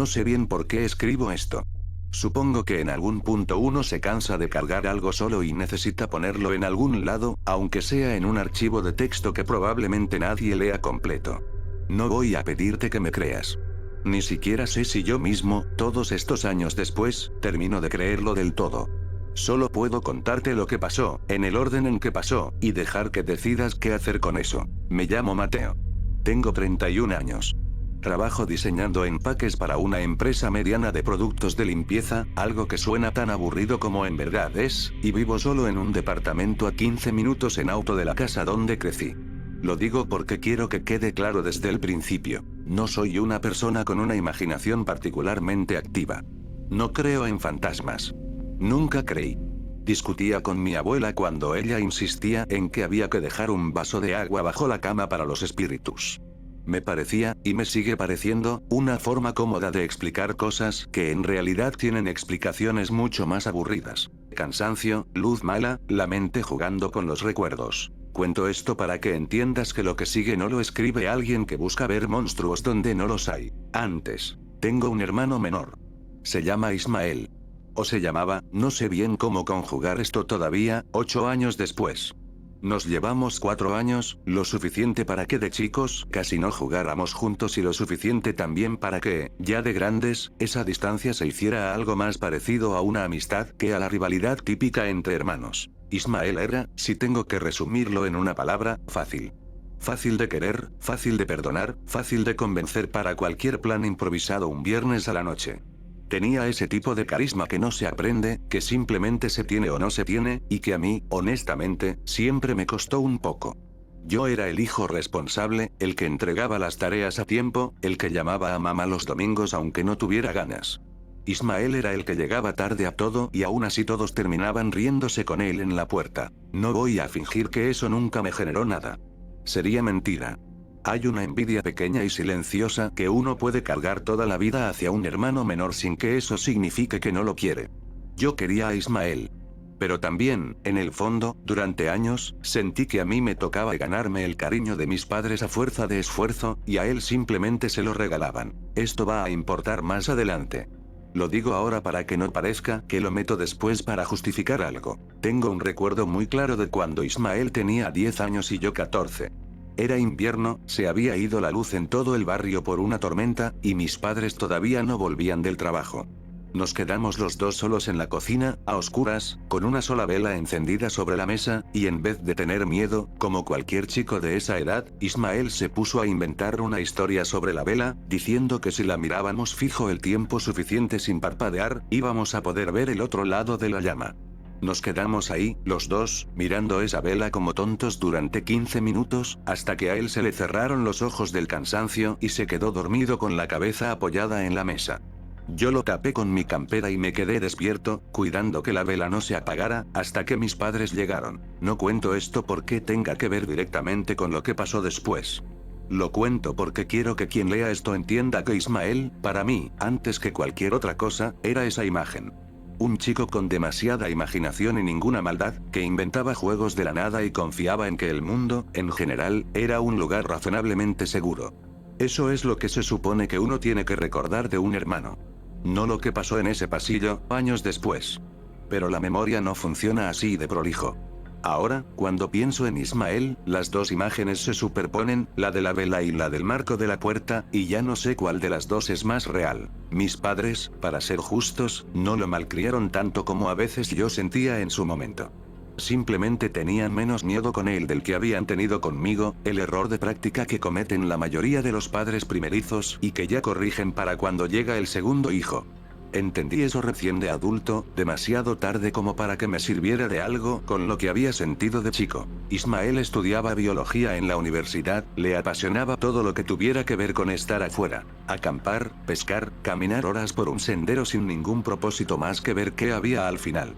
No sé bien por qué escribo esto. Supongo que en algún punto uno se cansa de cargar algo solo y necesita ponerlo en algún lado, aunque sea en un archivo de texto que probablemente nadie lea completo. No voy a pedirte que me creas. Ni siquiera sé si yo mismo, todos estos años después, termino de creerlo del todo. Solo puedo contarte lo que pasó, en el orden en que pasó, y dejar que decidas qué hacer con eso. Me llamo Mateo. Tengo 31 años. Trabajo diseñando empaques para una empresa mediana de productos de limpieza, algo que suena tan aburrido como en verdad es, y vivo solo en un departamento a 15 minutos en auto de la casa donde crecí. Lo digo porque quiero que quede claro desde el principio, no soy una persona con una imaginación particularmente activa. No creo en fantasmas. Nunca creí. Discutía con mi abuela cuando ella insistía en que había que dejar un vaso de agua bajo la cama para los espíritus. Me parecía, y me sigue pareciendo, una forma cómoda de explicar cosas que en realidad tienen explicaciones mucho más aburridas. Cansancio, luz mala, la mente jugando con los recuerdos. Cuento esto para que entiendas que lo que sigue no lo escribe alguien que busca ver monstruos donde no los hay. Antes. Tengo un hermano menor. Se llama Ismael. O se llamaba, no sé bien cómo conjugar esto todavía, 8 años después. Nos llevamos 4 años, lo suficiente para que de chicos casi no jugáramos juntos y lo suficiente también para que, ya de grandes, esa distancia se hiciera algo más parecido a una amistad que a la rivalidad típica entre hermanos. Ismael era, si tengo que resumirlo en una palabra, fácil. Fácil de querer, fácil de perdonar, fácil de convencer para cualquier plan improvisado un viernes a la noche. Tenía ese tipo de carisma que no se aprende, que simplemente se tiene o no se tiene, y que a mí, honestamente, siempre me costó un poco. Yo era el hijo responsable, el que entregaba las tareas a tiempo, el que llamaba a mamá los domingos aunque no tuviera ganas. Ismael era el que llegaba tarde a todo y aún así todos terminaban riéndose con él en la puerta. No voy a fingir que eso nunca me generó nada. Sería mentira. Hay una envidia pequeña y silenciosa que uno puede cargar toda la vida hacia un hermano menor sin que eso signifique que no lo quiere. Yo quería a Ismael. Pero también, en el fondo, durante años, sentí que a mí me tocaba ganarme el cariño de mis padres a fuerza de esfuerzo, y a él simplemente se lo regalaban. Esto va a importar más adelante. Lo digo ahora para que no parezca que lo meto después para justificar algo. Tengo un recuerdo muy claro de cuando Ismael tenía 10 años y yo 14. Era invierno, se había ido la luz en todo el barrio por una tormenta, y mis padres todavía no volvían del trabajo. Nos quedamos los dos solos en la cocina, a oscuras, con una sola vela encendida sobre la mesa, y en vez de tener miedo, como cualquier chico de esa edad, Ismael se puso a inventar una historia sobre la vela, diciendo que si la mirábamos fijo el tiempo suficiente sin parpadear, íbamos a poder ver el otro lado de la llama. Nos quedamos ahí, los dos, mirando esa vela como tontos durante 15 minutos, hasta que a él se le cerraron los ojos del cansancio y se quedó dormido con la cabeza apoyada en la mesa. Yo lo tapé con mi campera y me quedé despierto, cuidando que la vela no se apagara, hasta que mis padres llegaron. No cuento esto porque tenga que ver directamente con lo que pasó después. Lo cuento porque quiero que quien lea esto entienda que Ismael, para mí, antes que cualquier otra cosa, era esa imagen. Un chico con demasiada imaginación y ninguna maldad, que inventaba juegos de la nada y confiaba en que el mundo, en general, era un lugar razonablemente seguro. Eso es lo que se supone que uno tiene que recordar de un hermano. No lo que pasó en ese pasillo, años después. Pero la memoria no funciona así de prolijo. Ahora, cuando pienso en Ismael, las dos imágenes se superponen, la de la vela y la del marco de la puerta, y ya no sé cuál de las dos es más real. Mis padres, para ser justos, no lo malcriaron tanto como a veces yo sentía en su momento. Simplemente tenían menos miedo con él del que habían tenido conmigo, el error de práctica que cometen la mayoría de los padres primerizos y que ya corrigen para cuando llega el segundo hijo. Entendí eso recién de adulto, demasiado tarde como para que me sirviera de algo con lo que había sentido de chico. Ismael estudiaba biología en la universidad, le apasionaba todo lo que tuviera que ver con estar afuera. Acampar, pescar, caminar horas por un sendero sin ningún propósito más que ver qué había al final.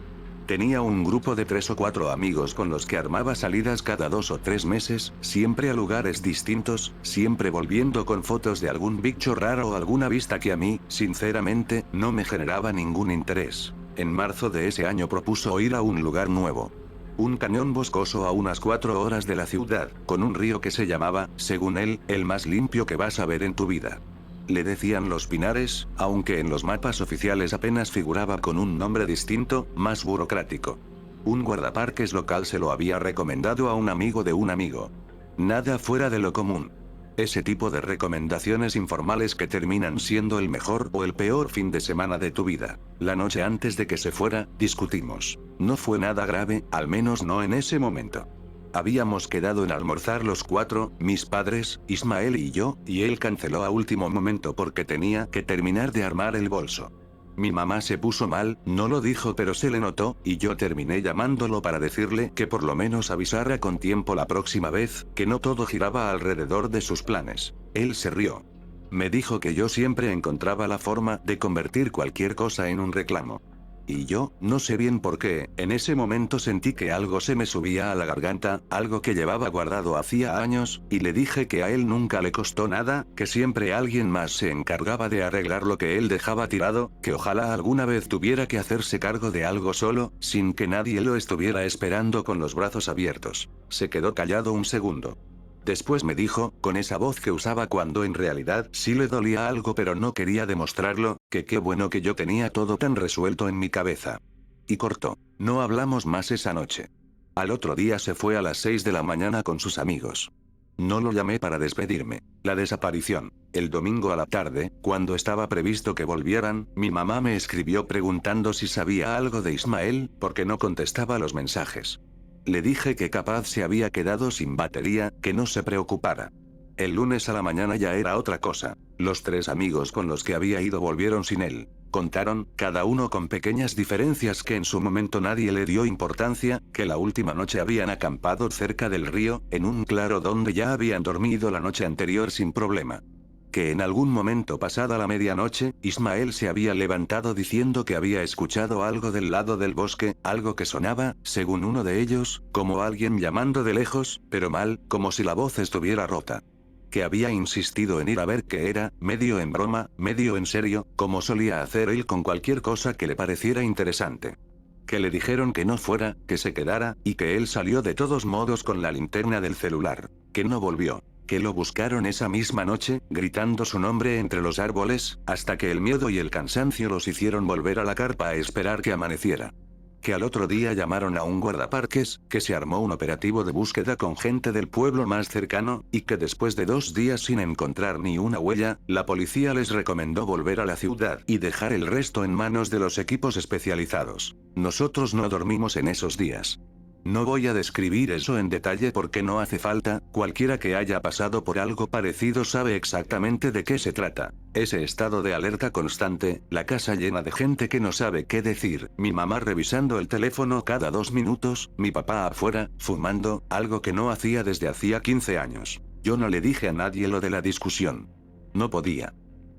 Tenía un grupo de 3 o 4 amigos con los que armaba salidas cada 2 o 3 meses, siempre a lugares distintos, siempre volviendo con fotos de algún bicho raro o alguna vista que a mí, sinceramente, no me generaba ningún interés. En marzo de ese año propuso ir a un lugar nuevo. Un cañón boscoso a unas 4 horas de la ciudad, con un río que se llamaba, según él, el más limpio que vas a ver en tu vida. Le decían Los Pinares, aunque en los mapas oficiales apenas figuraba con un nombre distinto, más burocrático. Un guardaparques local se lo había recomendado a un amigo de un amigo. Nada fuera de lo común. Ese tipo de recomendaciones informales que terminan siendo el mejor o el peor fin de semana de tu vida. La noche antes de que se fuera, discutimos. No fue nada grave, al menos no en ese momento. Habíamos quedado en almorzar los cuatro, mis padres, Ismael y yo, y él canceló a último momento porque tenía que terminar de armar el bolso. Mi mamá se puso mal, no lo dijo pero se le notó, y yo terminé llamándolo para decirle que por lo menos avisara con tiempo la próxima vez, que no todo giraba alrededor de sus planes. Él se rió. Me dijo que yo siempre encontraba la forma de convertir cualquier cosa en un reclamo. Y yo, no sé bien por qué, en ese momento sentí que algo se me subía a la garganta, algo que llevaba guardado hacía años, y le dije que a él nunca le costó nada, que siempre alguien más se encargaba de arreglar lo que él dejaba tirado, que ojalá alguna vez tuviera que hacerse cargo de algo solo, sin que nadie lo estuviera esperando con los brazos abiertos. Se quedó callado un segundo. Después me dijo, con esa voz que usaba cuando en realidad sí le dolía algo pero no quería demostrarlo, que qué bueno que yo tenía todo tan resuelto en mi cabeza. Y cortó. No hablamos más esa noche. Al otro día se fue a las 6 de la mañana con sus amigos. No lo llamé para despedirme. La desaparición. El domingo a la tarde, cuando estaba previsto que volvieran, mi mamá me escribió preguntando si sabía algo de Ismael, porque no contestaba los mensajes. Le dije que capaz se había quedado sin batería, que no se preocupara. El lunes a la mañana ya era otra cosa. Los tres amigos con los que había ido volvieron sin él. Contaron, cada uno con pequeñas diferencias que en su momento nadie le dio importancia, que la última noche habían acampado cerca del río, en un claro donde ya habían dormido la noche anterior sin problema. Que en algún momento pasada la medianoche, Ismael se había levantado diciendo que había escuchado algo del lado del bosque, algo que sonaba, según uno de ellos, como alguien llamando de lejos, pero mal, como si la voz estuviera rota. Que había insistido en ir a ver qué era, medio en broma, medio en serio, como solía hacer él con cualquier cosa que le pareciera interesante. Que le dijeron que no fuera, que se quedara, y que él salió de todos modos con la linterna del celular. Que no volvió. Que lo buscaron esa misma noche, gritando su nombre entre los árboles, hasta que el miedo y el cansancio los hicieron volver a la carpa a esperar que amaneciera. Que al otro día llamaron a un guardaparques, que se armó un operativo de búsqueda con gente del pueblo más cercano, y que después de 2 días sin encontrar ni una huella, la policía les recomendó volver a la ciudad y dejar el resto en manos de los equipos especializados. Nosotros no dormimos en esos días. No voy a describir eso en detalle porque no hace falta, cualquiera que haya pasado por algo parecido sabe exactamente de qué se trata. Ese estado de alerta constante, la casa llena de gente que no sabe qué decir, mi mamá revisando el teléfono cada 2 minutos, mi papá afuera, fumando, algo que no hacía desde hacía 15 años. Yo no le dije a nadie lo de la discusión. No podía.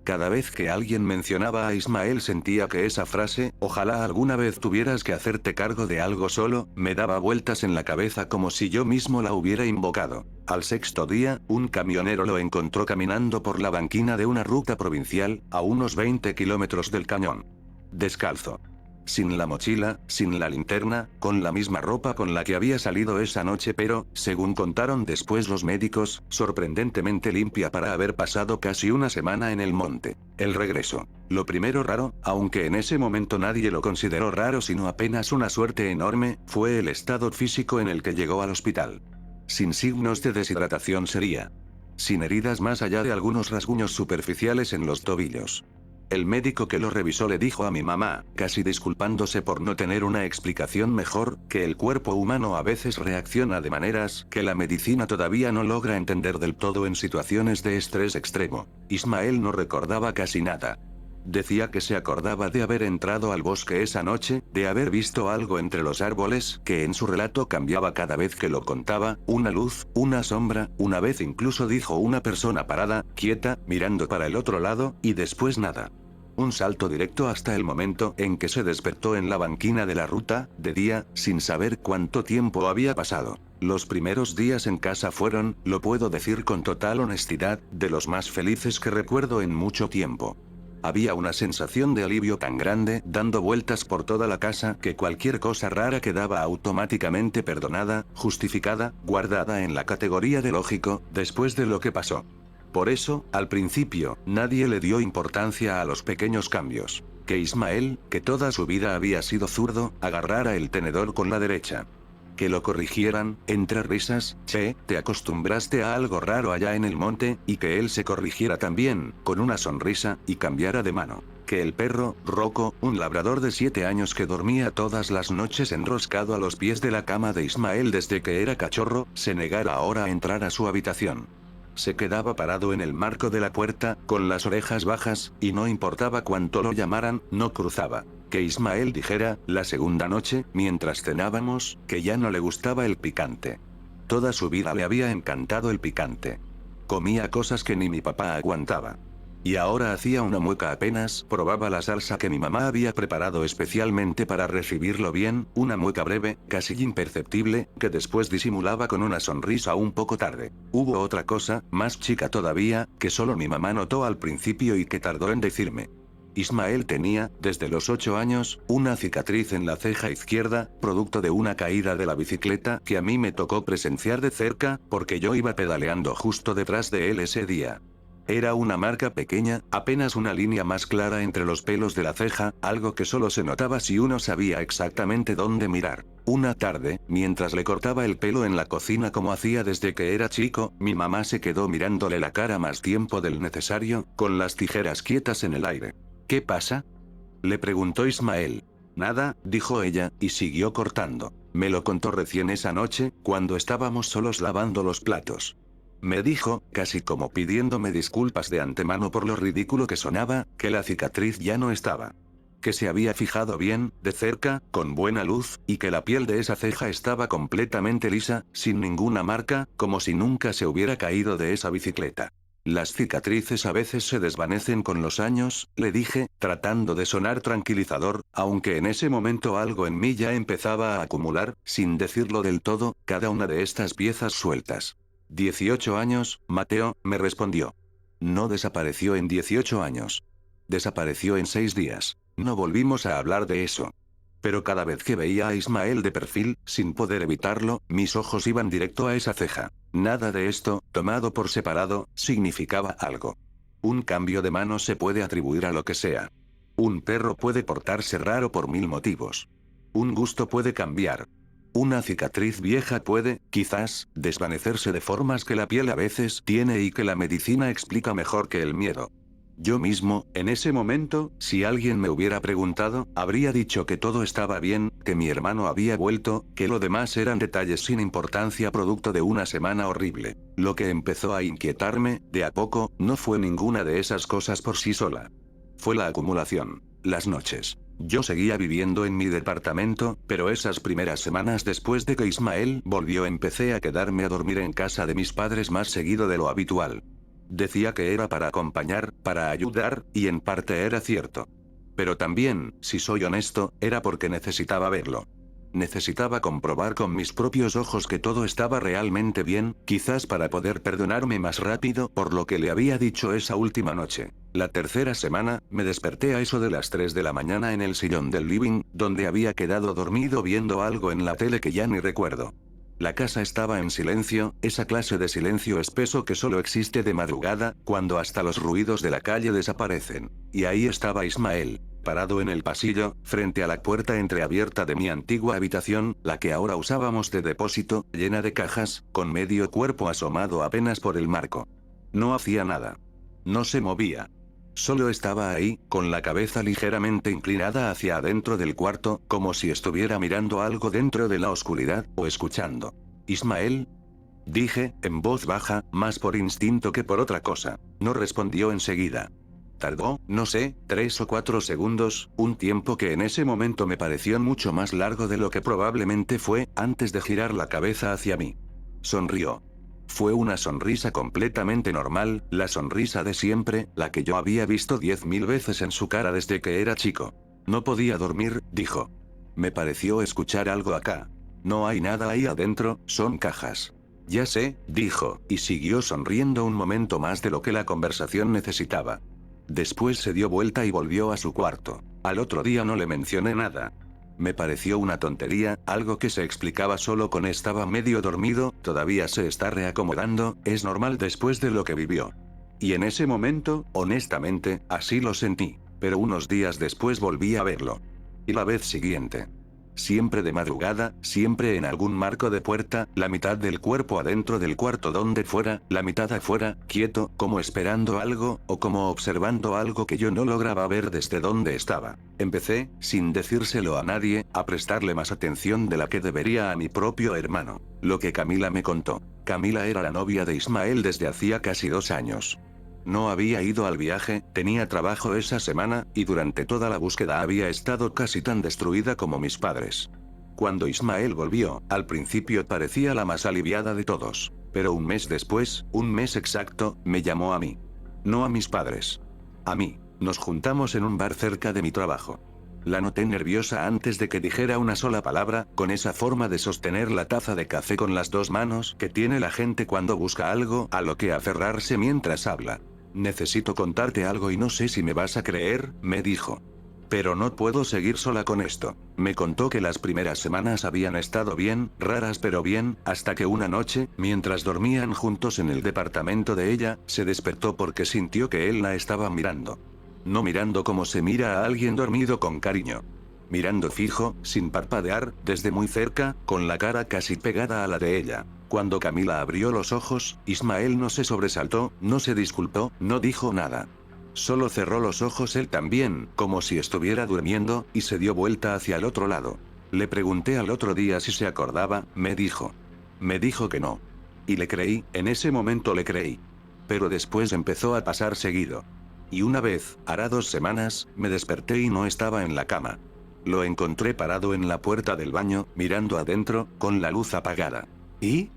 Cada vez que alguien mencionaba a Ismael sentía que esa frase, ojalá alguna vez tuvieras que hacerte cargo de algo solo, me daba vueltas en la cabeza como si yo mismo la hubiera invocado. Al 6.º día, un camionero lo encontró caminando por la banquina de una ruta provincial, a unos 20 kilómetros del cañón. Descalzo. Sin la mochila, sin la linterna, con la misma ropa con la que había salido esa noche pero, según contaron después los médicos, sorprendentemente limpia para haber pasado casi una semana en el monte. El regreso. Lo primero raro, aunque en ese momento nadie lo consideró raro sino apenas una suerte enorme, fue el estado físico en el que llegó al hospital. Sin signos de deshidratación sería. Sin heridas más allá de algunos rasguños superficiales en los tobillos. El médico que lo revisó le dijo a mi mamá, casi disculpándose por no tener una explicación mejor, que el cuerpo humano a veces reacciona de maneras que la medicina todavía no logra entender del todo en situaciones de estrés extremo. Ismael no recordaba casi nada. Decía que se acordaba de haber entrado al bosque esa noche, de haber visto algo entre los árboles, que en su relato cambiaba cada vez que lo contaba, una luz, una sombra, una vez incluso dijo una persona parada, quieta, mirando para el otro lado, y después nada. Un salto directo hasta el momento en que se despertó en la banquina de la ruta, de día, sin saber cuánto tiempo había pasado. Los primeros días en casa fueron, lo puedo decir con total honestidad, de los más felices que recuerdo en mucho tiempo. Había una sensación de alivio tan grande, dando vueltas por toda la casa, que cualquier cosa rara quedaba automáticamente perdonada, justificada, guardada en la categoría de lógico, después de lo que pasó. Por eso, al principio, nadie le dio importancia a los pequeños cambios. Que Ismael, que toda su vida había sido zurdo, agarrara el tenedor con la derecha. Que lo corrigieran, entre risas, che, te acostumbraste a algo raro allá en el monte, y que él se corrigiera también, con una sonrisa, y cambiara de mano. Que el perro, Rocco, un labrador de 7 años que dormía todas las noches enroscado a los pies de la cama de Ismael desde que era cachorro, se negara ahora a entrar a su habitación. Se quedaba parado en el marco de la puerta, con las orejas bajas, y no importaba cuánto lo llamaran, no cruzaba. Que Ismael dijera, la segunda noche, mientras cenábamos, que ya no le gustaba el picante. Toda su vida le había encantado el picante. Comía cosas que ni mi papá aguantaba. Y ahora hacía una mueca apenas probaba la salsa que mi mamá había preparado especialmente para recibirlo bien, una mueca breve, casi imperceptible, que después disimulaba con una sonrisa un poco tarde. Hubo otra cosa, más chica todavía, que solo mi mamá notó al principio y que tardó en decirme. Ismael tenía, desde los 8 años, una cicatriz en la ceja izquierda, producto de una caída de la bicicleta que a mí me tocó presenciar de cerca, porque yo iba pedaleando justo detrás de él ese día. Era una marca pequeña, apenas una línea más clara entre los pelos de la ceja, algo que solo se notaba si uno sabía exactamente dónde mirar. Una tarde, mientras le cortaba el pelo en la cocina como hacía desde que era chico, mi mamá se quedó mirándole la cara más tiempo del necesario, con las tijeras quietas en el aire. ¿Qué pasa?, le preguntó Ismael. Nada, dijo ella, y siguió cortando. Me lo contó recién esa noche, cuando estábamos solos lavando los platos. Me dijo, casi como pidiéndome disculpas de antemano por lo ridículo que sonaba, que la cicatriz ya no estaba. Que se había fijado bien, de cerca, con buena luz, y que la piel de esa ceja estaba completamente lisa, sin ninguna marca, como si nunca se hubiera caído de esa bicicleta. Las cicatrices a veces se desvanecen con los años, le dije, tratando de sonar tranquilizador, aunque en ese momento algo en mí ya empezaba a acumular, sin decirlo del todo, cada una de estas piezas sueltas. 18 años, Mateo, me respondió. No desapareció en 18 años. Desapareció en 6 días. No volvimos a hablar de eso. Pero cada vez que veía a Ismael de perfil, sin poder evitarlo, mis ojos iban directo a esa ceja. Nada de esto, tomado por separado, significaba algo. Un cambio de mano se puede atribuir a lo que sea. Un perro puede portarse raro por 1000 motivos. Un gusto puede cambiar. Una cicatriz vieja puede, quizás, desvanecerse de formas que la piel a veces tiene y que la medicina explica mejor que el miedo. Yo mismo, en ese momento, si alguien me hubiera preguntado, habría dicho que todo estaba bien, que mi hermano había vuelto, que lo demás eran detalles sin importancia producto de una semana horrible. Lo que empezó a inquietarme, de a poco, no fue ninguna de esas cosas por sí sola. Fue la acumulación. Las noches. Yo seguía viviendo en mi departamento, pero esas primeras semanas después de que Ismael volvió empecé a quedarme a dormir en casa de mis padres más seguido de lo habitual. Decía que era para acompañar, para ayudar, y en parte era cierto. Pero también, si soy honesto, era porque necesitaba verlo. Necesitaba comprobar con mis propios ojos que todo estaba realmente bien, quizás para poder perdonarme más rápido por lo que le había dicho esa última noche. La tercera semana, me desperté a eso de las 3 de la mañana en el sillón del living, donde había quedado dormido viendo algo en la tele que ya ni recuerdo. La casa estaba en silencio, esa clase de silencio espeso que solo existe de madrugada, cuando hasta los ruidos de la calle desaparecen. Y ahí estaba Ismael, parado en el pasillo, frente a la puerta entreabierta de mi antigua habitación, la que ahora usábamos de depósito, llena de cajas, con medio cuerpo asomado apenas por el marco. No hacía nada. No se movía. Solo estaba ahí, con la cabeza ligeramente inclinada hacia adentro del cuarto, como si estuviera mirando algo dentro de la oscuridad, o escuchando. «¿Ismael?», dije, en voz baja, más por instinto que por otra cosa. No respondió enseguida. Tardó, no sé, 3 o 4 segundos, un tiempo que en ese momento me pareció mucho más largo de lo que probablemente fue, antes de girar la cabeza hacia mí. Sonrió. Fue una sonrisa completamente normal, la sonrisa de siempre, la que yo había visto 10.000 veces en su cara desde que era chico. No podía dormir, dijo. Me pareció escuchar algo acá. No hay nada ahí adentro, son cajas. Ya sé, dijo, y siguió sonriendo un momento más de lo que la conversación necesitaba. Después se dio vuelta y volvió a su cuarto. Al otro día no le mencioné nada. Me pareció una tontería, algo que se explicaba solo con estaba medio dormido, todavía se está reacomodando, es normal después de lo que vivió. Y en ese momento, honestamente, así lo sentí. Pero unos días después volví a verlo. Y la vez siguiente. Siempre de madrugada, siempre en algún marco de puerta, la mitad del cuerpo adentro del cuarto donde fuera, la mitad afuera, quieto, como esperando algo, o como observando algo que yo no lograba ver desde donde estaba. Empecé, sin decírselo a nadie, a prestarle más atención de la que debería a mi propio hermano. Lo que Camila me contó. Camila era la novia de Ismael desde hacía casi 2 años. No había ido al viaje, tenía trabajo esa semana, y durante toda la búsqueda había estado casi tan destruida como mis padres. Cuando Ismael volvió, al principio parecía la más aliviada de todos. Pero un mes después, un mes exacto, me llamó a mí. No a mis padres. A mí. Nos juntamos en un bar cerca de mi trabajo. La noté nerviosa antes de que dijera una sola palabra, con esa forma de sostener la taza de café con las 2 manos que tiene la gente cuando busca algo a lo que aferrarse mientras habla. Necesito contarte algo y no sé si me vas a creer, me dijo. Pero no puedo seguir sola con esto. Me contó que las primeras semanas habían estado bien, raras pero bien, hasta que una noche, mientras dormían juntos en el departamento de ella, se despertó porque sintió que él la estaba mirando. No mirando como se mira a alguien dormido con cariño. Mirando fijo, sin parpadear, desde muy cerca, con la cara casi pegada a la de ella. Cuando Camila abrió los ojos, Ismael no se sobresaltó, no se disculpó, no dijo nada. Solo cerró los ojos él también, como si estuviera durmiendo, y se dio vuelta hacia el otro lado. Le pregunté al otro día si se acordaba, me dijo. Me dijo que no. Y le creí, en ese momento le creí. Pero después empezó a pasar seguido. Y una vez, hará 2 semanas, me desperté y no estaba en la cama. Lo encontré parado en la puerta del baño, mirando adentro, con la luz apagada. ¿Y?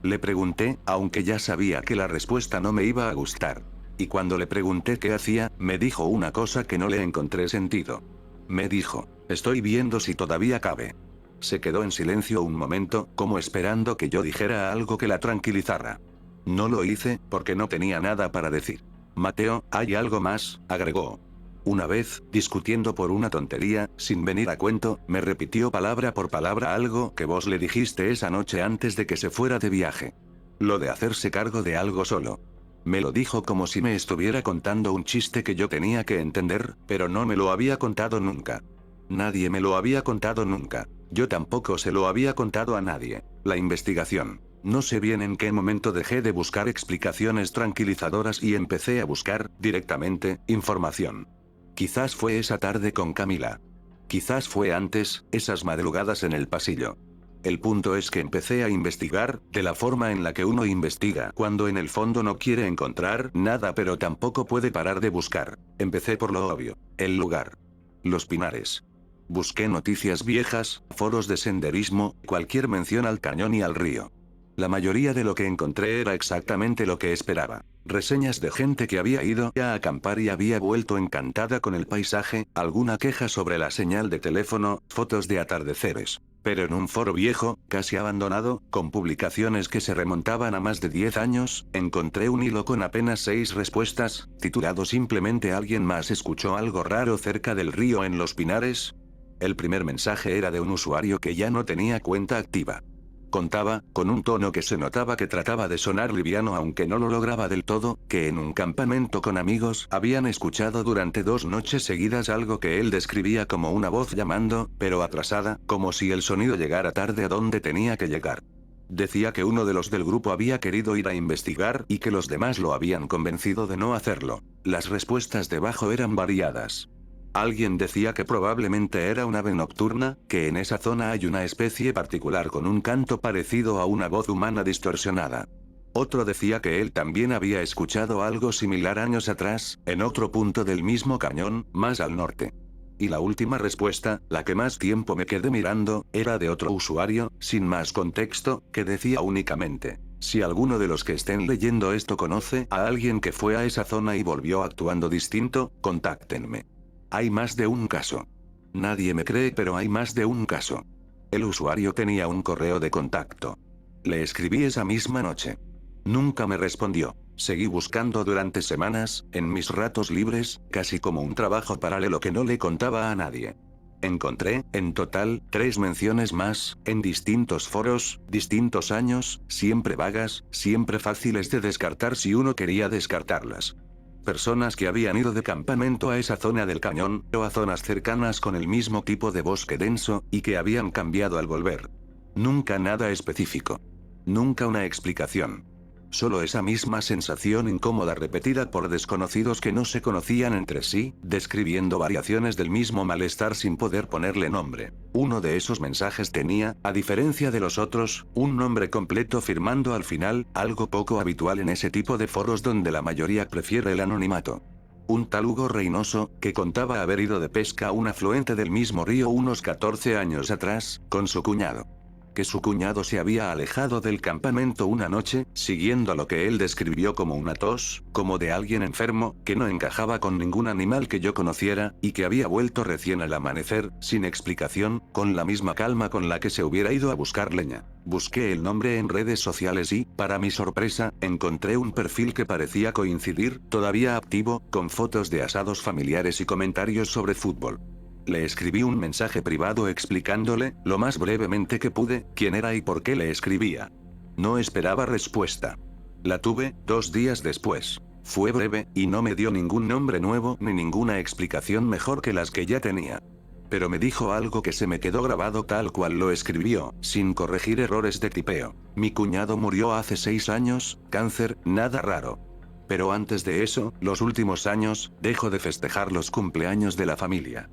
Le pregunté, aunque ya sabía que la respuesta no me iba a gustar. Y cuando le pregunté qué hacía, me dijo una cosa que no le encontré sentido. Me dijo, estoy viendo si todavía cabe. Se quedó en silencio un momento, como esperando que yo dijera algo que la tranquilizara. No lo hice, porque no tenía nada para decir. Mateo, hay algo más, agregó. Una vez, discutiendo por una tontería, sin venir a cuento, me repitió palabra por palabra algo que vos le dijiste esa noche antes de que se fuera de viaje. Lo de hacerse cargo de algo solo. Me lo dijo como si me estuviera contando un chiste que yo tenía que entender, pero no me lo había contado nunca. Nadie me lo había contado nunca. Yo tampoco se lo había contado a nadie. La investigación. No sé bien en qué momento dejé de buscar explicaciones tranquilizadoras y empecé a buscar, directamente, información. Quizás fue esa tarde con Camila. Quizás fue antes, esas madrugadas en el pasillo. El punto es que empecé a investigar, de la forma en la que uno investiga cuando en el fondo no quiere encontrar nada pero tampoco puede parar de buscar. Empecé por lo obvio. El lugar. Los Pinares. Busqué noticias viejas, foros de senderismo, cualquier mención al cañón y al río. La mayoría de lo que encontré era exactamente lo que esperaba. Reseñas de gente que había ido a acampar y había vuelto encantada con el paisaje, alguna queja sobre la señal de teléfono, fotos de atardeceres. Pero en un foro viejo, casi abandonado, con publicaciones que se remontaban a más de 10 años, encontré un hilo con apenas 6 respuestas, titulado simplemente ¿Alguien más escuchó algo raro cerca del río en Los Pinares? El primer mensaje era de un usuario que ya no tenía cuenta activa. Contaba, con un tono que se notaba que trataba de sonar liviano aunque no lo lograba del todo, que en un campamento con amigos habían escuchado durante 2 noches seguidas algo que él describía como una voz llamando, pero atrasada, como si el sonido llegara tarde a donde tenía que llegar. Decía que uno de los del grupo había querido ir a investigar y que los demás lo habían convencido de no hacerlo. Las respuestas debajo eran variadas. Alguien decía que probablemente era un ave nocturna, que en esa zona hay una especie particular con un canto parecido a una voz humana distorsionada. Otro decía que él también había escuchado algo similar años atrás, en otro punto del mismo cañón, más al norte. Y la última respuesta, la que más tiempo me quedé mirando, era de otro usuario, sin más contexto, que decía únicamente: si alguno de los que estén leyendo esto conoce a alguien que fue a esa zona y volvió actuando distinto, contáctenme. Hay más de un caso. Nadie me cree, pero hay más de un caso. El usuario tenía un correo de contacto. Le escribí esa misma noche. Nunca me respondió. Seguí buscando durante semanas, en mis ratos libres, casi como un trabajo paralelo que no le contaba a nadie. Encontré, en total, 3 menciones más, en distintos foros, distintos años, siempre vagas, siempre fáciles de descartar si uno quería descartarlas. Personas que habían ido de campamento a esa zona del cañón, o a zonas cercanas con el mismo tipo de bosque denso, y que habían cambiado al volver. Nunca nada específico. Nunca una explicación. Solo esa misma sensación incómoda repetida por desconocidos que no se conocían entre sí, describiendo variaciones del mismo malestar sin poder ponerle nombre. Uno de esos mensajes tenía, a diferencia de los otros, un nombre completo firmando al final, algo poco habitual en ese tipo de foros donde la mayoría prefiere el anonimato. Un tal Hugo Reynoso, que contaba haber ido de pesca a un afluente del mismo río unos 14 años atrás, con su cuñado. Que su cuñado se había alejado del campamento una noche, siguiendo lo que él describió como una tos, como de alguien enfermo, que no encajaba con ningún animal que yo conociera, y que había vuelto recién al amanecer, sin explicación, con la misma calma con la que se hubiera ido a buscar leña. Busqué el nombre en redes sociales y, para mi sorpresa, encontré un perfil que parecía coincidir, todavía activo, con fotos de asados familiares y comentarios sobre fútbol. Le escribí un mensaje privado explicándole, lo más brevemente que pude, quién era y por qué le escribía. No esperaba respuesta. La tuve, 2 días después. Fue breve, y no me dio ningún nombre nuevo ni ninguna explicación mejor que las que ya tenía. Pero me dijo algo que se me quedó grabado tal cual lo escribió, sin corregir errores de tipeo. Mi cuñado murió hace 6 años, cáncer, nada raro. Pero antes de eso, los últimos años, dejó de festejar los cumpleaños de la familia.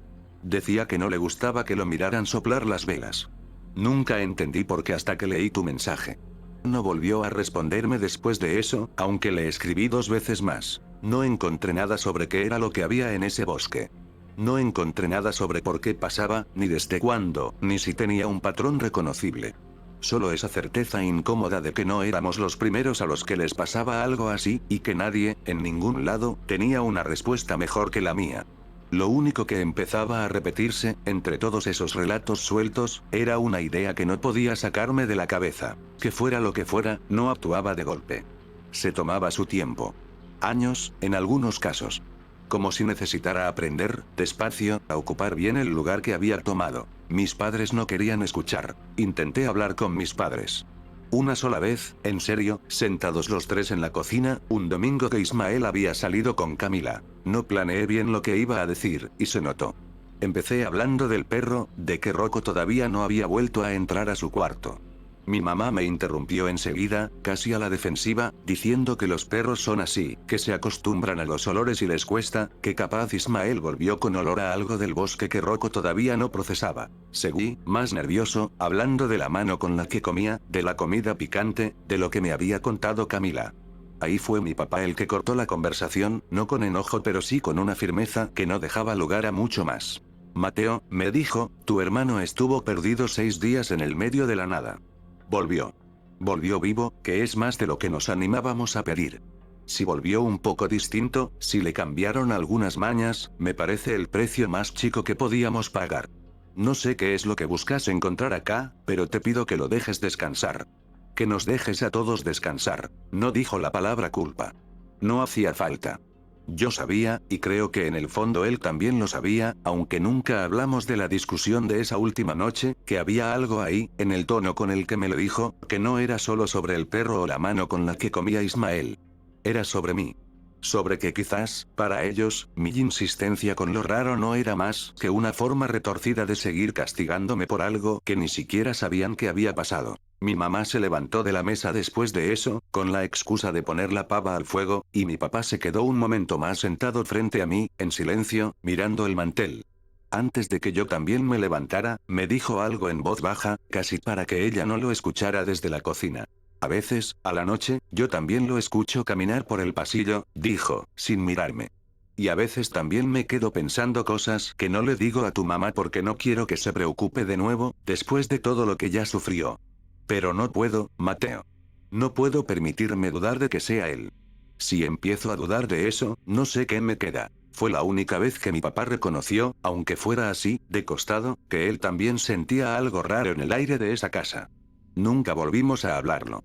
Decía que no le gustaba que lo miraran soplar las velas. Nunca entendí por qué hasta que leí tu mensaje. No volvió a responderme después de eso, aunque le escribí 2 veces más. No encontré nada sobre qué era lo que había en ese bosque. No encontré nada sobre por qué pasaba, ni desde cuándo, ni si tenía un patrón reconocible. Solo esa certeza incómoda de que no éramos los primeros a los que les pasaba algo así, y que nadie, en ningún lado, tenía una respuesta mejor que la mía. Lo único que empezaba a repetirse, entre todos esos relatos sueltos, era una idea que no podía sacarme de la cabeza. Que fuera lo que fuera, no actuaba de golpe. Se tomaba su tiempo. Años, en algunos casos. Como si necesitara aprender, despacio, a ocupar bien el lugar que había tomado. Mis padres no querían escuchar. Intenté hablar con mis padres. Una sola vez, en serio, sentados los 3 en la cocina, un domingo que Ismael había salido con Camila. No planeé bien lo que iba a decir, y se notó. Empecé hablando del perro, de que Rocco todavía no había vuelto a entrar a su cuarto. Mi mamá me interrumpió enseguida, casi a la defensiva, diciendo que los perros son así, que se acostumbran a los olores y les cuesta, que capaz Ismael volvió con olor a algo del bosque que Rocco todavía no procesaba. Seguí, más nervioso, hablando de la mano con la que comía, de la comida picante, de lo que me había contado Camila. Ahí fue mi papá el que cortó la conversación, no con enojo pero sí con una firmeza que no dejaba lugar a mucho más. Mateo, me dijo, tu hermano estuvo perdido 6 días en el medio de la nada. Volvió. Volvió vivo, que es más de lo que nos animábamos a pedir. Si volvió un poco distinto, si le cambiaron algunas mañas, me parece el precio más chico que podíamos pagar. No sé qué es lo que buscas encontrar acá, pero te pido que lo dejes descansar. Que nos dejes a todos descansar. No dijo la palabra culpa. No hacía falta. Yo sabía, y creo que en el fondo él también lo sabía, aunque nunca hablamos de la discusión de esa última noche, que había algo ahí, en el tono con el que me lo dijo, que no era solo sobre el perro o la mano con la que comía Ismael. Era sobre mí. Sobre que quizás, para ellos, mi insistencia con lo raro no era más que una forma retorcida de seguir castigándome por algo que ni siquiera sabían que había pasado. Mi mamá se levantó de la mesa después de eso, con la excusa de poner la pava al fuego, y mi papá se quedó un momento más sentado frente a mí, en silencio, mirando el mantel. Antes de que yo también me levantara, me dijo algo en voz baja, casi para que ella no lo escuchara desde la cocina. A veces, a la noche, yo también lo escucho caminar por el pasillo, dijo, sin mirarme. Y a veces también me quedo pensando cosas que no le digo a tu mamá porque no quiero que se preocupe de nuevo, después de todo lo que ya sufrió. Pero no puedo, Mateo. No puedo permitirme dudar de que sea él. Si empiezo a dudar de eso, no sé qué me queda. Fue la única vez que mi papá reconoció, aunque fuera así, de costado, que él también sentía algo raro en el aire de esa casa. Nunca volvimos a hablarlo.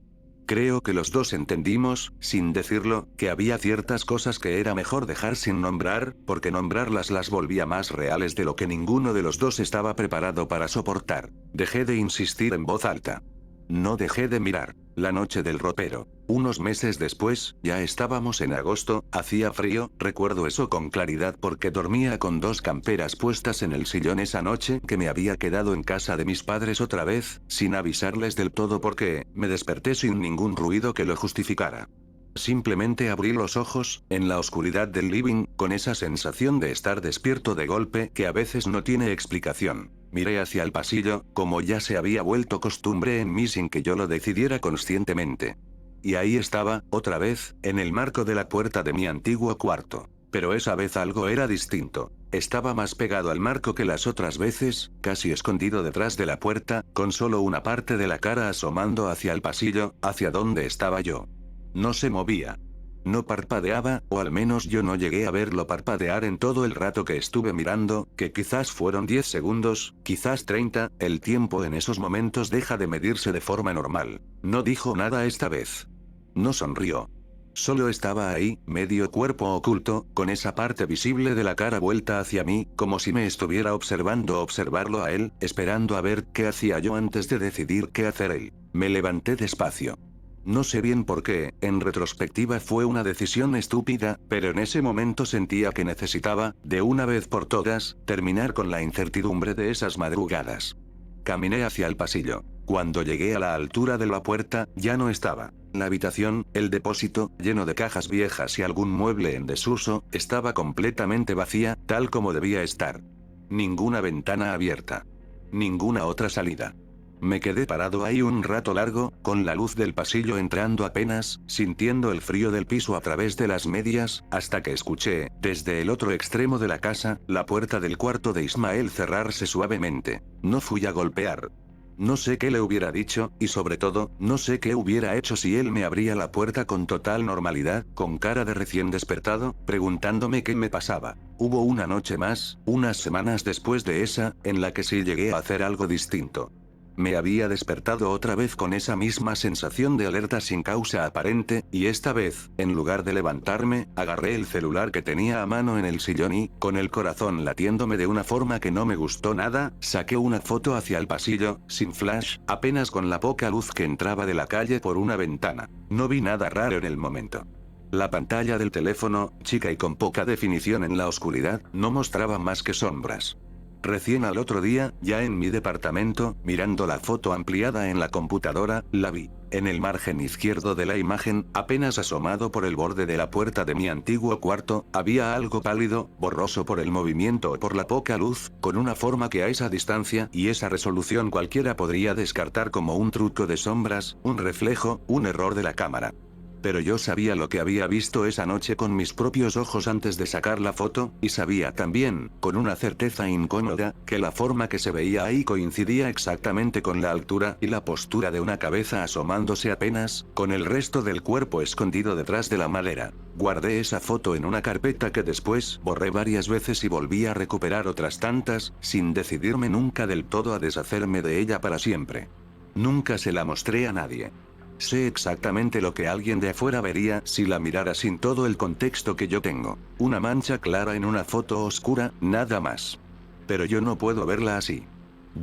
Creo que los dos entendimos, sin decirlo, que había ciertas cosas que era mejor dejar sin nombrar, porque nombrarlas las volvía más reales de lo que ninguno de los dos estaba preparado para soportar. Dejé de insistir en voz alta. No dejé de mirar. La noche del ropero. Unos meses después, ya estábamos en agosto, hacía frío, recuerdo eso con claridad porque dormía con 2 camperas puestas en el sillón esa noche que me había quedado en casa de mis padres otra vez, sin avisarles del todo porque, me desperté sin ningún ruido que lo justificara. Simplemente abrí los ojos, en la oscuridad del living, con esa sensación de estar despierto de golpe que a veces no tiene explicación. Miré hacia el pasillo, como ya se había vuelto costumbre en mí sin que yo lo decidiera conscientemente. Y ahí estaba, otra vez, en el marco de la puerta de mi antiguo cuarto. Pero esa vez algo era distinto. Estaba más pegado al marco que las otras veces, casi escondido detrás de la puerta, con solo una parte de la cara asomando hacia el pasillo, hacia donde estaba yo. No se movía. No parpadeaba, o al menos yo no llegué a verlo parpadear en todo el rato que estuve mirando, que quizás fueron 10 segundos, quizás 30, el tiempo en esos momentos deja de medirse de forma normal. No dijo nada esta vez. No sonrió. Solo estaba ahí, medio cuerpo oculto, con esa parte visible de la cara vuelta hacia mí, como si me estuviera observarlo a él, esperando a ver qué hacía yo antes de decidir qué hacer él. Me levanté despacio. No sé bien por qué, en retrospectiva fue una decisión estúpida, pero en ese momento sentía que necesitaba, de una vez por todas, terminar con la incertidumbre de esas madrugadas. Caminé hacia el pasillo. Cuando llegué a la altura de la puerta, ya no estaba. La habitación, el depósito, lleno de cajas viejas y algún mueble en desuso, estaba completamente vacía, tal como debía estar. Ninguna ventana abierta. Ninguna otra salida. Me quedé parado ahí un rato largo, con la luz del pasillo entrando apenas, sintiendo el frío del piso a través de las medias, hasta que escuché, desde el otro extremo de la casa, la puerta del cuarto de Ismael cerrarse suavemente. No fui a golpear. No sé qué le hubiera dicho, y sobre todo, no sé qué hubiera hecho si él me abría la puerta con total normalidad, con cara de recién despertado, preguntándome qué me pasaba. Hubo una noche más, unas semanas después de esa, en la que sí llegué a hacer algo distinto. Me había despertado otra vez con esa misma sensación de alerta sin causa aparente, y esta vez, en lugar de levantarme, agarré el celular que tenía a mano en el sillón y, con el corazón latiéndome de una forma que no me gustó nada, saqué una foto hacia el pasillo, sin flash, apenas con la poca luz que entraba de la calle por una ventana. No vi nada raro en el momento. La pantalla del teléfono, chica y con poca definición en la oscuridad, no mostraba más que sombras. Recién al otro día, ya en mi departamento, mirando la foto ampliada en la computadora, la vi. En el margen izquierdo de la imagen, apenas asomado por el borde de la puerta de mi antiguo cuarto, había algo pálido, borroso por el movimiento o por la poca luz, con una forma que a esa distancia y esa resolución cualquiera podría descartar como un truco de sombras, un reflejo, un error de la cámara. Pero yo sabía lo que había visto esa noche con mis propios ojos antes de sacar la foto, y sabía también, con una certeza incómoda, que la forma que se veía ahí coincidía exactamente con la altura y la postura de una cabeza asomándose apenas, con el resto del cuerpo escondido detrás de la madera. Guardé esa foto en una carpeta que después borré varias veces y volví a recuperar otras tantas, sin decidirme nunca del todo a deshacerme de ella para siempre. Nunca se la mostré a nadie. Sé exactamente lo que alguien de afuera vería si la mirara sin todo el contexto que yo tengo. Una mancha clara en una foto oscura, nada más. Pero yo no puedo verla así.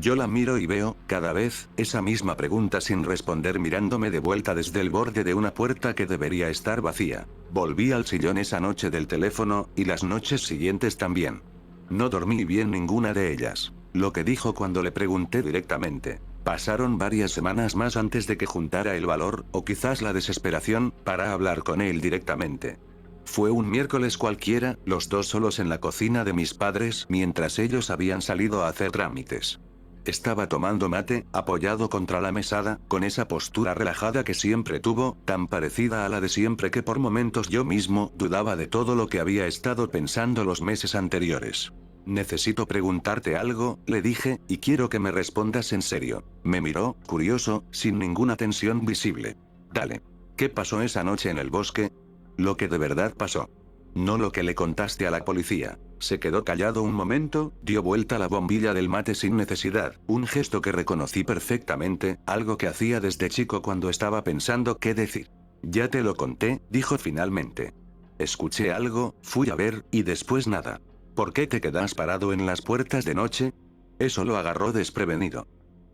Yo la miro y veo, cada vez, esa misma pregunta sin responder mirándome de vuelta desde el borde de una puerta que debería estar vacía. Volví al sillón esa noche del teléfono, y las noches siguientes también. No dormí bien ninguna de ellas. Lo que dijo cuando le pregunté directamente. Pasaron varias semanas más antes de que juntara el valor, o quizás la desesperación, para hablar con él directamente. Fue un miércoles cualquiera, los dos solos en la cocina de mis padres mientras ellos habían salido a hacer trámites. Estaba tomando mate, apoyado contra la mesada, con esa postura relajada que siempre tuvo, tan parecida a la de siempre que por momentos yo mismo dudaba de todo lo que había estado pensando los meses anteriores. Necesito preguntarte algo, le dije, y quiero que me respondas en serio. Me miró, curioso, sin ninguna tensión visible. Dale. ¿Qué pasó esa noche en el bosque? Lo que de verdad pasó. No lo que le contaste a la policía. Se quedó callado un momento, dio vuelta la bombilla del mate sin necesidad, un gesto que reconocí perfectamente, algo que hacía desde chico cuando estaba pensando qué decir. Ya te lo conté, dijo finalmente. Escuché algo, fui a ver, y después nada. ¿Por qué te quedas parado en las puertas de noche? Eso lo agarró desprevenido.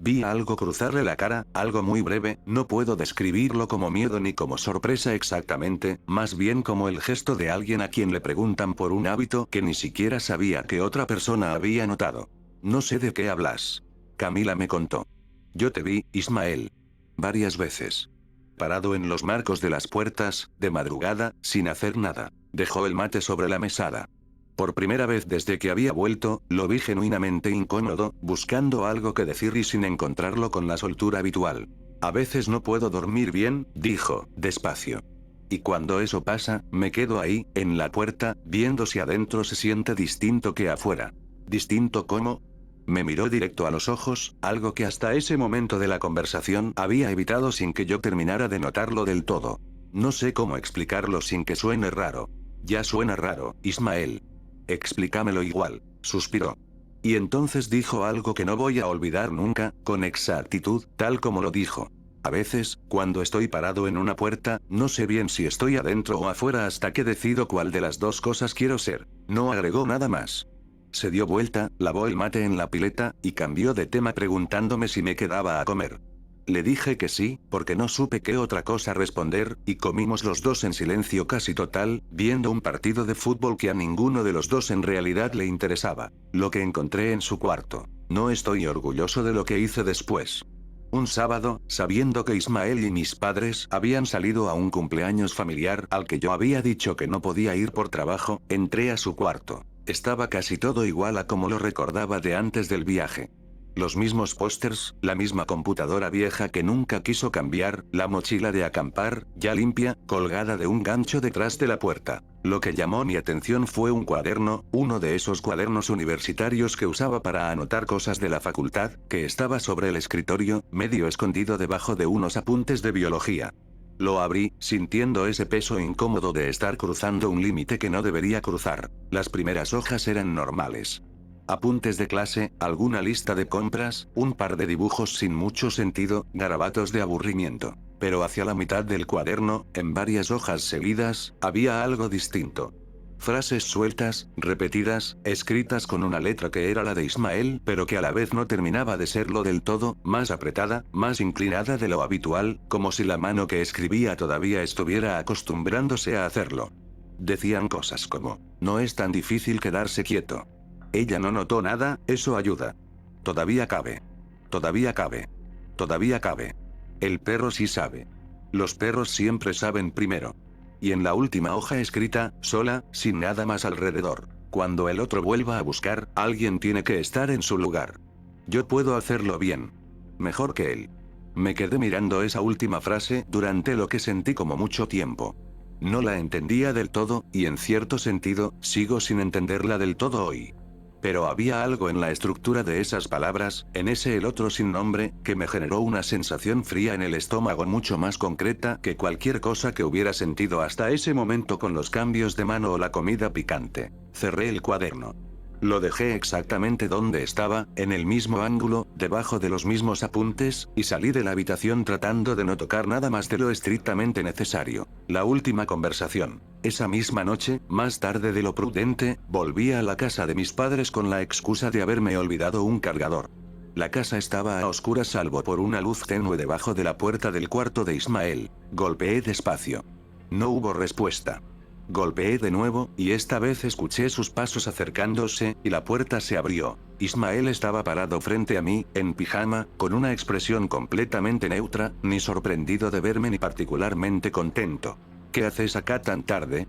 Vi algo cruzarle la cara, algo muy breve, no puedo describirlo como miedo ni como sorpresa exactamente, más bien como el gesto de alguien a quien le preguntan por un hábito que ni siquiera sabía que otra persona había notado. No sé de qué hablas. Camila me contó. Yo te vi, Ismael. Varias veces. Parado en los marcos de las puertas, de madrugada, sin hacer nada. Dejó el mate sobre la mesada. Por primera vez desde que había vuelto, lo vi genuinamente incómodo, buscando algo que decir y sin encontrarlo con la soltura habitual. A veces no puedo dormir bien, dijo, despacio. Y cuando eso pasa, me quedo ahí, en la puerta, viendo si adentro se siente distinto que afuera. ¿Distinto cómo? Me miró directo a los ojos, algo que hasta ese momento de la conversación había evitado sin que yo terminara de notarlo del todo. No sé cómo explicarlo sin que suene raro. Ya suena raro, Ismael. Explícamelo igual, suspiró. Y entonces dijo algo que no voy a olvidar nunca, con exactitud, tal como lo dijo. A veces, cuando estoy parado en una puerta, no sé bien si estoy adentro o afuera hasta que decido cuál de las dos cosas quiero ser. No agregó nada más. Se dio vuelta, lavó el mate en la pileta, y cambió de tema preguntándome si me quedaba a comer. Le dije que sí, porque no supe qué otra cosa responder, y comimos los dos en silencio casi total, viendo un partido de fútbol que a ninguno de los dos en realidad le interesaba. Lo que encontré en su cuarto. No estoy orgulloso de lo que hice después. Un sábado, sabiendo que Ismael y mis padres habían salido a un cumpleaños familiar al que yo había dicho que no podía ir por trabajo, entré a su cuarto. Estaba casi todo igual a como lo recordaba de antes del viaje. Los mismos pósters, la misma computadora vieja que nunca quiso cambiar, la mochila de acampar, ya limpia, colgada de un gancho detrás de la puerta. Lo que llamó mi atención fue un cuaderno, uno de esos cuadernos universitarios que usaba para anotar cosas de la facultad, que estaba sobre el escritorio, medio escondido debajo de unos apuntes de biología. Lo abrí, sintiendo ese peso incómodo de estar cruzando un límite que no debería cruzar. Las primeras hojas eran normales. Apuntes de clase, alguna lista de compras, un par de dibujos sin mucho sentido, garabatos de aburrimiento. Pero hacia la mitad del cuaderno, en varias hojas seguidas, había algo distinto. Frases sueltas, repetidas, escritas con una letra que era la de Ismael, pero que a la vez no terminaba de serlo del todo, más apretada, más inclinada de lo habitual, como si la mano que escribía todavía estuviera acostumbrándose a hacerlo. Decían cosas como, no es tan difícil quedarse quieto. Ella no notó nada, eso ayuda. Todavía cabe. Todavía cabe. Todavía cabe. El perro sí sabe. Los perros siempre saben primero. Y en la última hoja escrita, sola, sin nada más alrededor. Cuando el otro vuelva a buscar, alguien tiene que estar en su lugar. Yo puedo hacerlo bien. Mejor que él. Me quedé mirando esa última frase durante lo que sentí como mucho tiempo. No la entendía del todo, y en cierto sentido, sigo sin entenderla del todo hoy. Pero había algo en la estructura de esas palabras, en ese el otro sin nombre, que me generó una sensación fría en el estómago mucho más concreta que cualquier cosa que hubiera sentido hasta ese momento con los cambios de mano o la comida picante. Cerré el cuaderno. Lo dejé exactamente donde estaba, en el mismo ángulo, debajo de los mismos apuntes, y salí de la habitación tratando de no tocar nada más de lo estrictamente necesario. La última conversación. Esa misma noche, más tarde de lo prudente, volví a la casa de mis padres con la excusa de haberme olvidado un cargador. La casa estaba a oscuras salvo por una luz tenue debajo de la puerta del cuarto de Ismael. Golpeé despacio. No hubo respuesta. Golpeé de nuevo, y esta vez escuché sus pasos acercándose, y la puerta se abrió. Ismael estaba parado frente a mí, en pijama, con una expresión completamente neutra, ni sorprendido de verme ni particularmente contento. ¿Qué haces acá tan tarde?,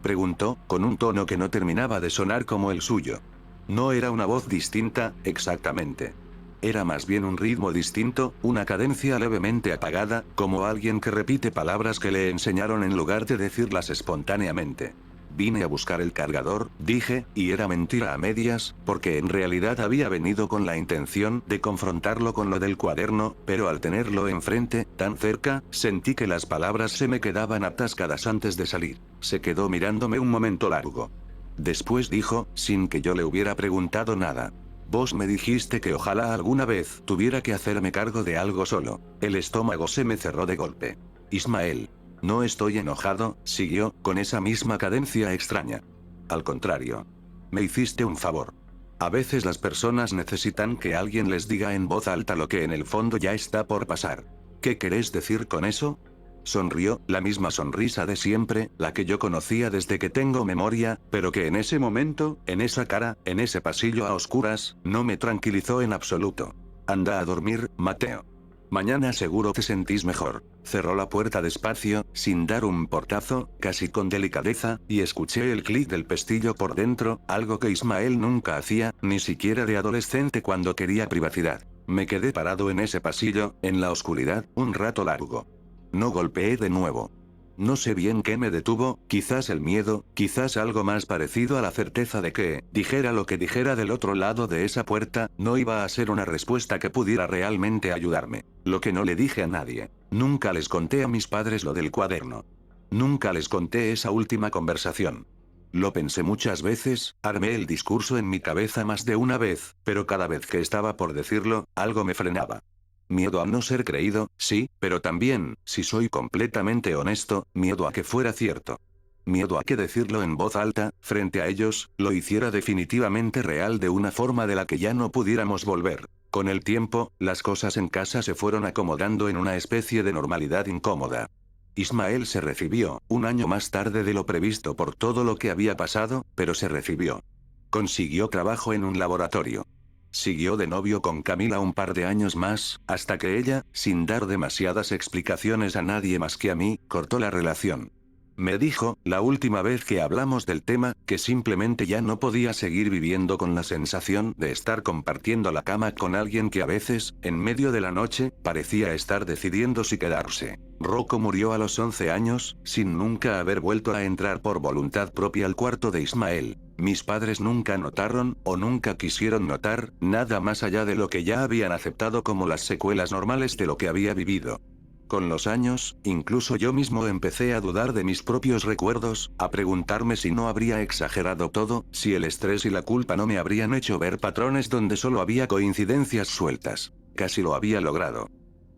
preguntó, con un tono que no terminaba de sonar como el suyo. No era una voz distinta, exactamente. Era más bien un ritmo distinto, una cadencia levemente apagada, como alguien que repite palabras que le enseñaron en lugar de decirlas espontáneamente. Vine a buscar el cargador, dije, y era mentira a medias, porque en realidad había venido con la intención de confrontarlo con lo del cuaderno, pero al tenerlo enfrente, tan cerca, sentí que las palabras se me quedaban atascadas antes de salir. Se quedó mirándome un momento largo. Después dijo, sin que yo le hubiera preguntado nada. Vos me dijiste que ojalá alguna vez tuviera que hacerme cargo de algo solo. El estómago se me cerró de golpe. Ismael. No estoy enojado, siguió, con esa misma cadencia extraña. Al contrario. Me hiciste un favor. A veces las personas necesitan que alguien les diga en voz alta lo que en el fondo ya está por pasar. ¿Qué querés decir con eso? Sonrió, la misma sonrisa de siempre, la que yo conocía desde que tengo memoria, pero que en ese momento, en esa cara, en ese pasillo a oscuras, no me tranquilizó en absoluto. Anda a dormir, Mateo. Mañana seguro te sentís mejor. Cerró la puerta despacio, sin dar un portazo, casi con delicadeza, y escuché el clic del pestillo por dentro, algo que Ismael nunca hacía, ni siquiera de adolescente cuando quería privacidad. Me quedé parado en ese pasillo, en la oscuridad, un rato largo. No golpeé de nuevo. No sé bien qué me detuvo, quizás el miedo, quizás algo más parecido a la certeza de que, dijera lo que dijera del otro lado de esa puerta, no iba a ser una respuesta que pudiera realmente ayudarme. Lo que no le dije a nadie. Nunca les conté a mis padres lo del cuaderno. Nunca les conté esa última conversación. Lo pensé muchas veces, armé el discurso en mi cabeza más de una vez, pero cada vez que estaba por decirlo, algo me frenaba. Miedo a no ser creído, sí, pero también, si soy completamente honesto, miedo a que fuera cierto. Miedo a que decirlo en voz alta, frente a ellos, lo hiciera definitivamente real de una forma de la que ya no pudiéramos volver. Con el tiempo, las cosas en casa se fueron acomodando en una especie de normalidad incómoda. Ismael se recibió, un año más tarde de lo previsto por todo lo que había pasado, pero se recibió. Consiguió trabajo en un laboratorio. Siguió de novio con Camila un par de años más, hasta que ella, sin dar demasiadas explicaciones a nadie más que a mí, cortó la relación. Me dijo, la última vez que hablamos del tema, que simplemente ya no podía seguir viviendo con la sensación de estar compartiendo la cama con alguien que a veces, en medio de la noche, parecía estar decidiendo si quedarse. Rocco murió a los 11 años, sin nunca haber vuelto a entrar por voluntad propia al cuarto de Ismael. Mis padres nunca notaron, o nunca quisieron notar, nada más allá de lo que ya habían aceptado como las secuelas normales de lo que había vivido. Con los años, incluso yo mismo empecé a dudar de mis propios recuerdos, a preguntarme si no habría exagerado todo, si el estrés y la culpa no me habrían hecho ver patrones donde solo había coincidencias sueltas. Casi lo había logrado.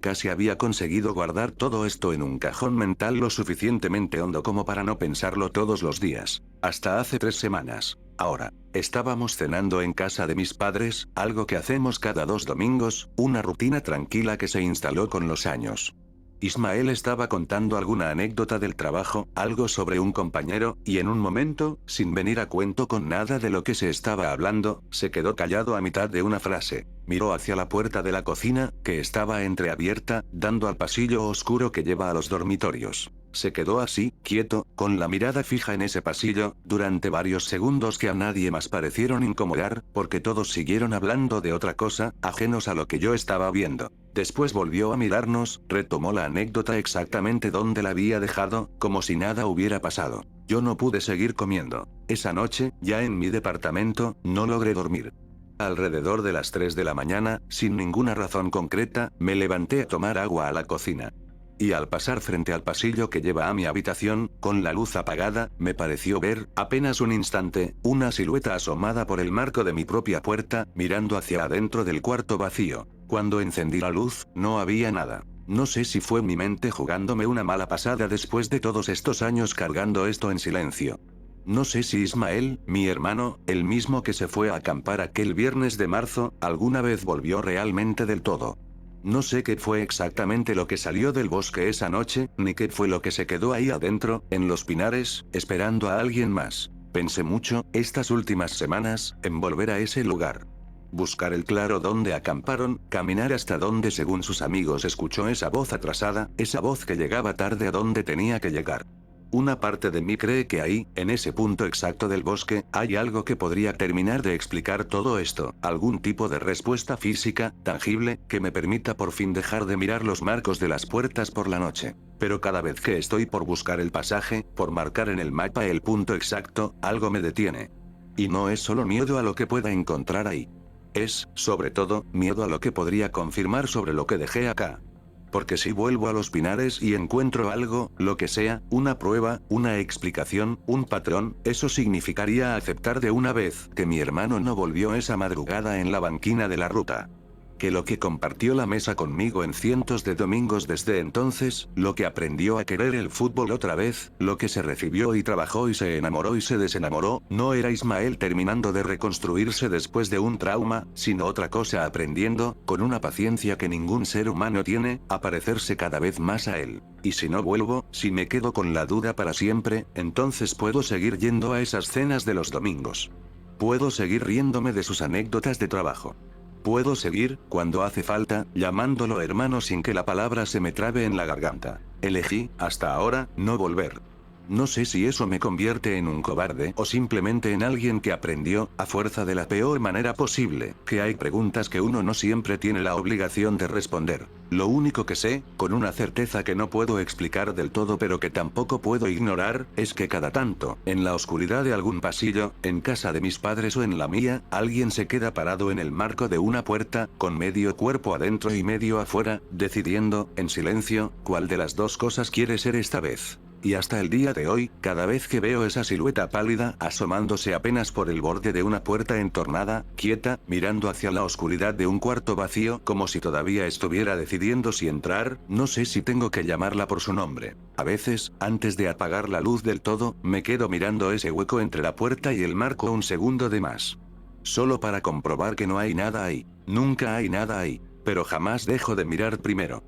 Casi había conseguido guardar todo esto en un cajón mental lo suficientemente hondo como para no pensarlo todos los días. Hasta hace 3 semanas. Ahora, estábamos cenando en casa de mis padres, algo que hacemos cada 2 domingos, una rutina tranquila que se instaló con los años. Ismael estaba contando alguna anécdota del trabajo, algo sobre un compañero, y en un momento, sin venir a cuento con nada de lo que se estaba hablando, se quedó callado a mitad de una frase. Miró hacia la puerta de la cocina, que estaba entreabierta, dando al pasillo oscuro que lleva a los dormitorios. Se quedó así, quieto, con la mirada fija en ese pasillo, durante varios segundos que a nadie más parecieron incomodar, porque todos siguieron hablando de otra cosa, ajenos a lo que yo estaba viendo. Después volvió a mirarnos, retomó la anécdota exactamente donde la había dejado, como si nada hubiera pasado. Yo no pude seguir comiendo. Esa noche, ya en mi departamento, no logré dormir. Alrededor de las 3 de la mañana, sin ninguna razón concreta, me levanté a tomar agua a la cocina. Y al pasar frente al pasillo que lleva a mi habitación, con la luz apagada, me pareció ver, apenas un instante, una silueta asomada por el marco de mi propia puerta, mirando hacia adentro del cuarto vacío. Cuando encendí la luz, no había nada. No sé si fue mi mente jugándome una mala pasada después de todos estos años cargando esto en silencio. No sé si Ismael, mi hermano, el mismo que se fue a acampar aquel viernes de marzo, alguna vez volvió realmente del todo. No sé qué fue exactamente lo que salió del bosque esa noche, ni qué fue lo que se quedó ahí adentro, en los pinares, esperando a alguien más. Pensé mucho, estas últimas semanas, en volver a ese lugar. Buscar el claro donde acamparon, caminar hasta donde según sus amigos escuchó esa voz atrasada, esa voz que llegaba tarde a donde tenía que llegar. Una parte de mí cree que ahí, en ese punto exacto del bosque, hay algo que podría terminar de explicar todo esto, algún tipo de respuesta física, tangible, que me permita por fin dejar de mirar los marcos de las puertas por la noche. Pero cada vez que estoy por buscar el pasaje, por marcar en el mapa el punto exacto, algo me detiene. Y no es solo miedo a lo que pueda encontrar ahí. Es, sobre todo, miedo a lo que podría confirmar sobre lo que dejé acá. Porque si vuelvo a los pinares y encuentro algo, lo que sea, una prueba, una explicación, un patrón, eso significaría aceptar de una vez que mi hermano no volvió esa madrugada en la banquina de la ruta. Que lo que compartió la mesa conmigo en cientos de domingos desde entonces, lo que aprendió a querer el fútbol otra vez, lo que se recibió y trabajó y se enamoró y se desenamoró, no era Ismael terminando de reconstruirse después de un trauma, sino otra cosa aprendiendo, con una paciencia que ningún ser humano tiene, a parecerse cada vez más a él. Y si no vuelvo, si me quedo con la duda para siempre, entonces puedo seguir yendo a esas cenas de los domingos. Puedo seguir riéndome de sus anécdotas de trabajo. Puedo seguir, cuando hace falta, llamándolo hermano sin que la palabra se me trabe en la garganta. Elegí, hasta ahora, no volver. No sé si eso me convierte en un cobarde o simplemente en alguien que aprendió, a fuerza de la peor manera posible, que hay preguntas que uno no siempre tiene la obligación de responder. Lo único que sé, con una certeza que no puedo explicar del todo pero que tampoco puedo ignorar, es que cada tanto, en la oscuridad de algún pasillo, en casa de mis padres o en la mía, alguien se queda parado en el marco de una puerta, con medio cuerpo adentro y medio afuera, decidiendo, en silencio, cuál de las dos cosas quiere ser esta vez. Y hasta el día de hoy, cada vez que veo esa silueta pálida asomándose apenas por el borde de una puerta entornada, quieta, mirando hacia la oscuridad de un cuarto vacío como si todavía estuviera decidiendo si entrar, no sé si tengo que llamarla por su nombre. A veces, antes de apagar la luz del todo, me quedo mirando ese hueco entre la puerta y el marco un segundo de más. Solo para comprobar que no hay nada ahí. Nunca hay nada ahí. Pero jamás dejo de mirar primero.